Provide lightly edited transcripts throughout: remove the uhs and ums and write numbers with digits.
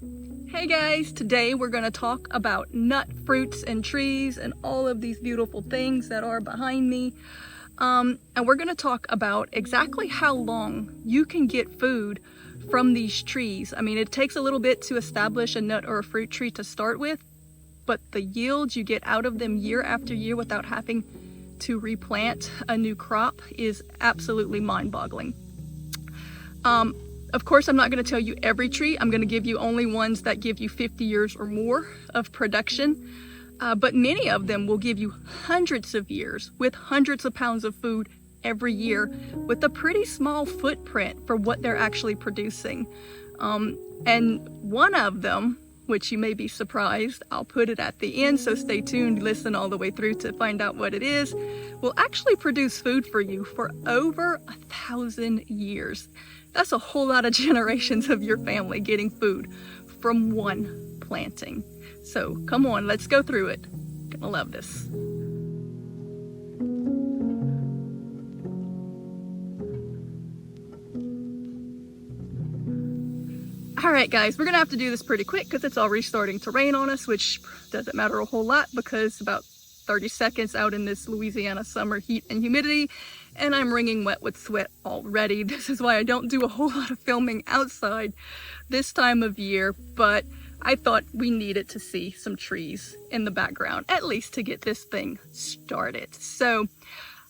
Hey guys, today we're going to talk about nut fruits and trees and all of these beautiful things that are behind me. And we're going to talk about exactly how long you can get food from these trees. I mean, it takes a little bit to establish a nut or a fruit tree to start with, but the yield you get out of them year after year without having to replant a new crop is absolutely mind-boggling. Of course, I'm not going to tell you every tree. I'm going to give you only ones that give you 50 years or more of production. But many of them will give you hundreds of years with hundreds of pounds of food every year with a pretty small footprint for what they're actually producing. And one of them, which you may be surprised, I'll put it at the end, so stay tuned, listen all the way through to find out what it is, will actually produce food for you for over 1,000 years. That's a whole lot of generations of your family getting food from one planting. So come on, let's go through it. Gonna love this. All right, guys, we're gonna have to do this pretty quick because it's already starting to rain on us, which doesn't matter a whole lot because about 30 seconds out in this Louisiana summer heat and humidity, and I'm wringing wet with sweat already. This is why I don't do a whole lot of filming outside this time of year, but I thought we needed to see some trees in the background, at least to get this thing started. So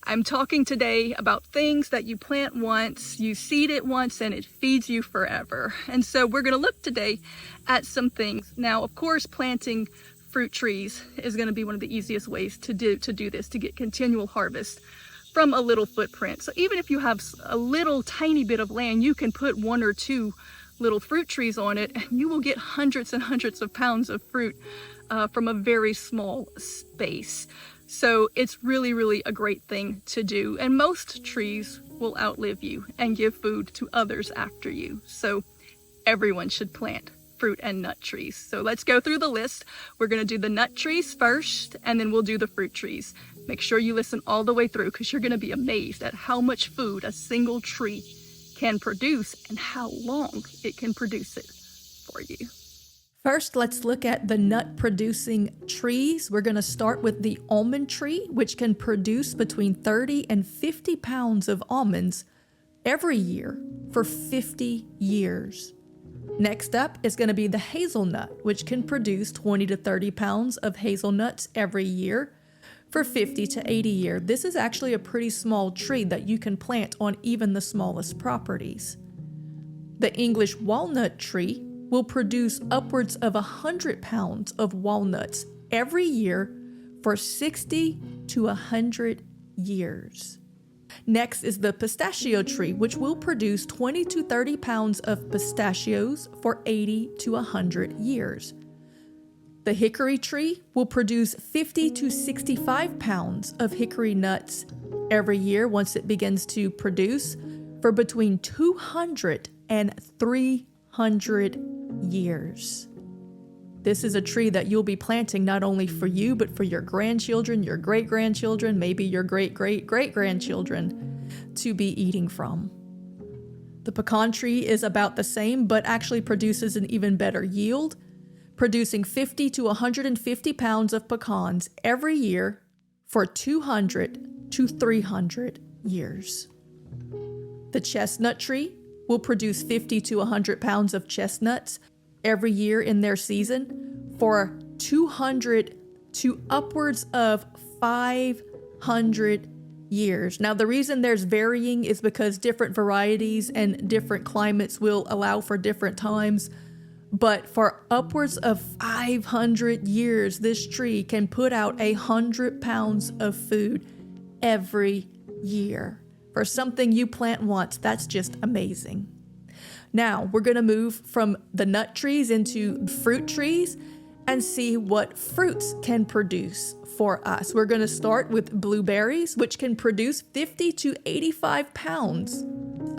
I'm talking today about things that you plant once, you seed it once, and it feeds you forever. And so we're gonna look today at some things. Now, of course, planting fruit trees is gonna be one of the easiest ways to do this, to get continual harvest from a little footprint. So even if you have a little tiny bit of land, you can put one or two little fruit trees on it, and you will get hundreds and hundreds of pounds of fruit from a very small space. So it's really, really a great thing to do. And most trees will outlive you and give food to others after you. So everyone should plant fruit and nut trees. So let's go through the list. We're gonna do the nut trees first, and then we'll do the fruit trees. Make sure you listen all the way through because you're gonna be amazed at how much food a single tree can produce and how long it can produce it for you. First, let's look at the nut-producing trees. We're going to start with the almond tree, which can produce between 30 and 50 pounds of almonds every year for 50 years. Next up is going to be the hazelnut, which can produce 20 to 30 pounds of hazelnuts every year for 50 to 80 years. This is actually a pretty small tree that you can plant on even the smallest properties. The English walnut tree will produce upwards of 100 pounds of walnuts every year for 60 to 100 years. Next is the pistachio tree, which will produce 20 to 30 pounds of pistachios for 80 to 100 years. The hickory tree will produce 50 to 65 pounds of hickory nuts every year once it begins to produce for between 200 and 300 years. This is a tree that you'll be planting not only for you, but for your grandchildren, your great-grandchildren, maybe your great-great-great-grandchildren to be eating from. The pecan tree is about the same, but actually produces an even better yield, producing 50 to 150 pounds of pecans every year for 200 to 300 years. The chestnut tree will produce 50 to 100 pounds of chestnuts every year in their season for 200 to upwards of 500 years. Now, the reason there's varying is because different varieties and different climates will allow for different times. But for upwards of 500 years, this tree can put out 100 pounds of food every year. For something you plant once, that's just amazing. Now, we're going to move from the nut trees into fruit trees and see what fruits can produce for us. We're going to start with blueberries, which can produce 50 to 85 pounds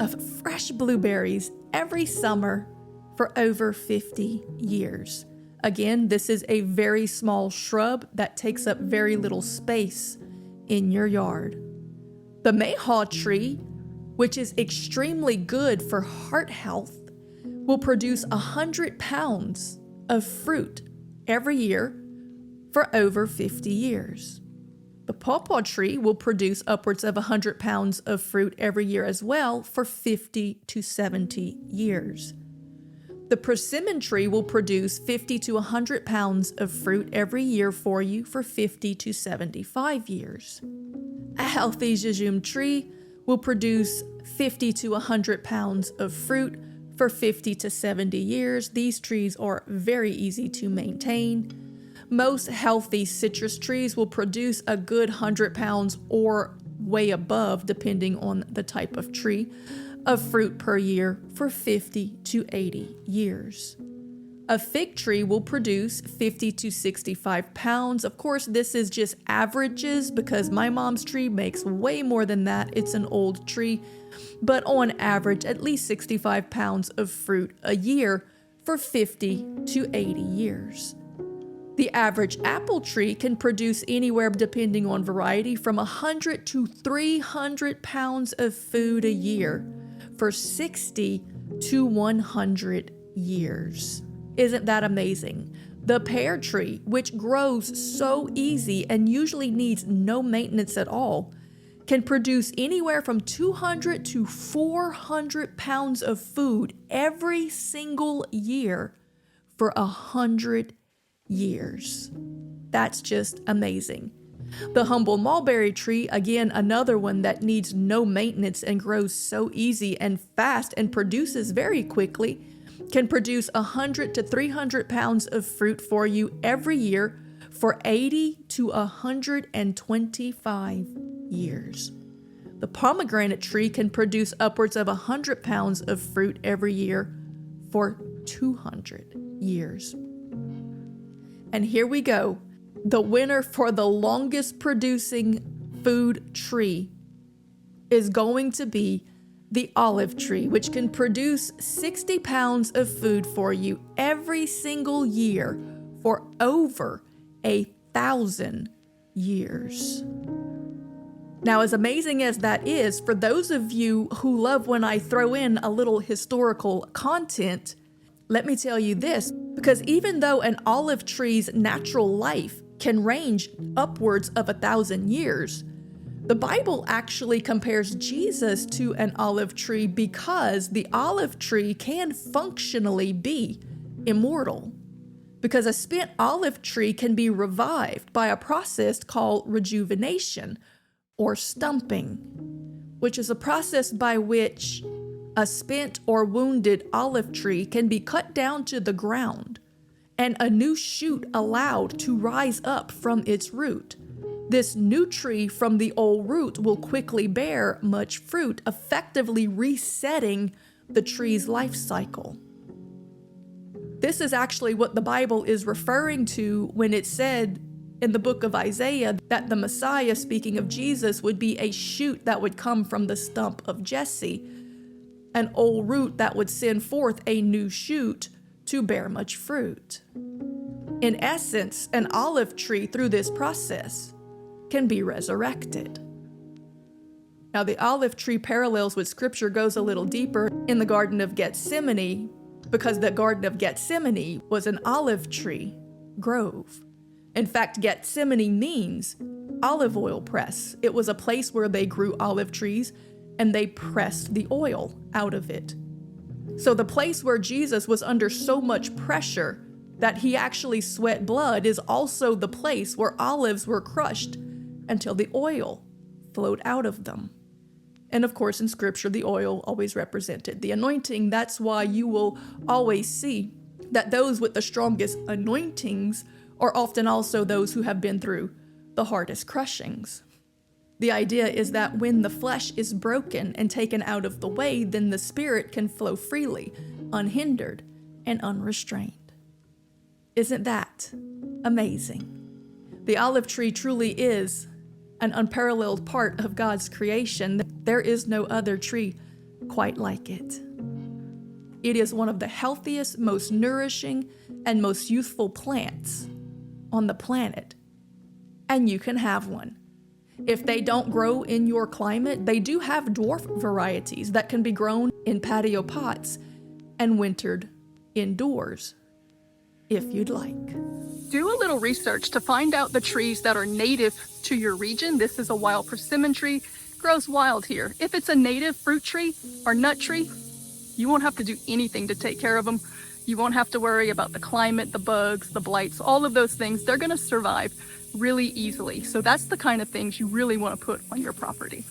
of fresh blueberries every summer for over 50 years. Again, this is a very small shrub that takes up very little space in your yard. The mayhaw tree, which is extremely good for heart health, will produce 100 pounds of fruit every year for over 50 years. The pawpaw tree will produce upwards of 100 pounds of fruit every year as well for 50 to 70 years. The persimmon tree will produce 50 to 100 pounds of fruit every year for you for 50 to 75 years. A healthy jejum tree will produce 50 to 100 pounds of fruit for 50 to 70 years. These trees are very easy to maintain. Most healthy citrus trees will produce a good 100 pounds or way above, depending on the type of tree, of fruit per year for 50 to 80 years. A fig tree will produce 50 to 65 pounds. Of course, this is just averages because my mom's tree makes way more than that. It's an old tree, but on average, at least 65 pounds of fruit a year for 50 to 80 years. The average apple tree can produce anywhere, depending on variety, from 100 to 300 pounds of food a year for 60 to 100 years. Isn't that amazing? The pear tree, which grows so easy and usually needs no maintenance at all, can produce anywhere from 200 to 400 pounds of food every single year for 100 years. That's just amazing. The humble mulberry tree, again, another one that needs no maintenance and grows so easy and fast and produces very quickly, can produce 100 to 300 pounds of fruit for you every year for 80 to 125 years. The pomegranate tree can produce upwards of 100 pounds of fruit every year for 200 years. And here we go. The winner for the longest producing food tree is going to be the olive tree, which can produce 60 pounds of food for you every single year for over 1,000 years. Now, as amazing as that is, for those of you who love when I throw in a little historical content, let me tell you this, because even though an olive tree's natural life can range upwards of 1,000 years, the Bible actually compares Jesus to an olive tree because the olive tree can functionally be immortal. Because a spent olive tree can be revived by a process called rejuvenation or stumping, which is a process by which a spent or wounded olive tree can be cut down to the ground and a new shoot allowed to rise up from its root. This new tree from the old root will quickly bear much fruit, effectively resetting the tree's life cycle. This is actually what the Bible is referring to when it said in the book of Isaiah that the Messiah, speaking of Jesus, would be a shoot that would come from the stump of Jesse, an old root that would send forth a new shoot to bear much fruit. In essence, an olive tree through this process can be resurrected. Now, the olive tree parallels with scripture goes a little deeper in the Garden of Gethsemane, because the Garden of Gethsemane was an olive tree grove. In fact, Gethsemane means olive oil press. It was a place where they grew olive trees and they pressed the oil out of it. So the place where Jesus was under so much pressure that he actually sweat blood is also the place where olives were crushed until the oil flowed out of them. And of course, in scripture, the oil always represented the anointing. That's why you will always see that those with the strongest anointings are often also those who have been through the hardest crushings. The idea is that when the flesh is broken and taken out of the way, then the spirit can flow freely, unhindered, and unrestrained. Isn't that amazing? The olive tree truly is an unparalleled part of God's creation. There is no other tree quite like it. It is one of the healthiest, most nourishing, and most youthful plants on the planet. And you can have one. If they don't grow in your climate, they do have dwarf varieties that can be grown in patio pots and wintered indoors, if you'd like. Do a little research to find out the trees that are native to your region. This is a wild persimmon tree, grows wild here. If it's a native fruit tree or nut tree, you won't have to do anything to take care of them. You won't have to worry about the climate, the bugs, the blights, all of those things. They're gonna survive really easily. So that's the kind of things you really wanna put on your property.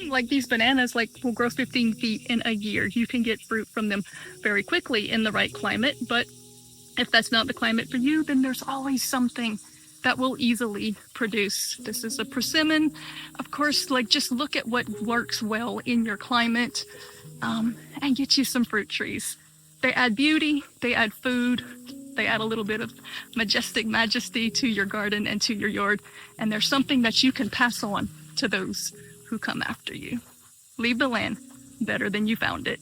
Like these bananas, will grow 15 feet in a year. You can get fruit from them very quickly in the right climate, but if that's not the climate for you, then there's always something that will easily produce. This is a persimmon. Of course, just look at what works well in your climate, and get you some fruit trees. They add beauty, they add food, they add a little bit of majesty to your garden and to your yard, and there's something that you can pass on to those who come after you. Leave the land better than you found it.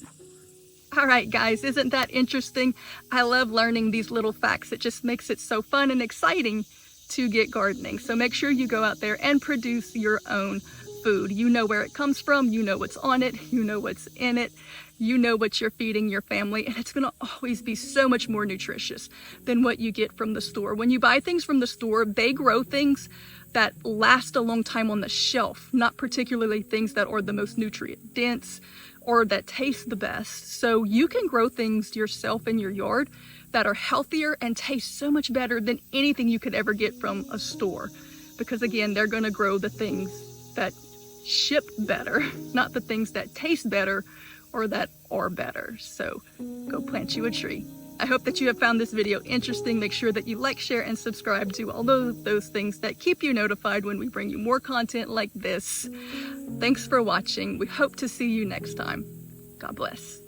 All right, guys, isn't that interesting? I love learning these little facts. It just makes it so fun and exciting to get gardening. So make sure you go out there and produce your own food. You know where it comes from, you know what's on it, you know what's in it, you know what you're feeding your family, and it's gonna always be so much more nutritious than what you get from the store. When you buy things from the store, they grow things that last a long time on the shelf, not particularly things that are the most nutrient dense or that taste the best. So you can grow things yourself in your yard that are healthier and taste so much better than anything you could ever get from a store. Because again, they're gonna grow the things that ship better, not the things that taste better or that are better. So go plant you a tree. I hope that you have found this video interesting. Make sure that you like, share, and subscribe to all those things that keep you notified when we bring you more content like this. Thanks for watching. We hope to see you next time. God bless.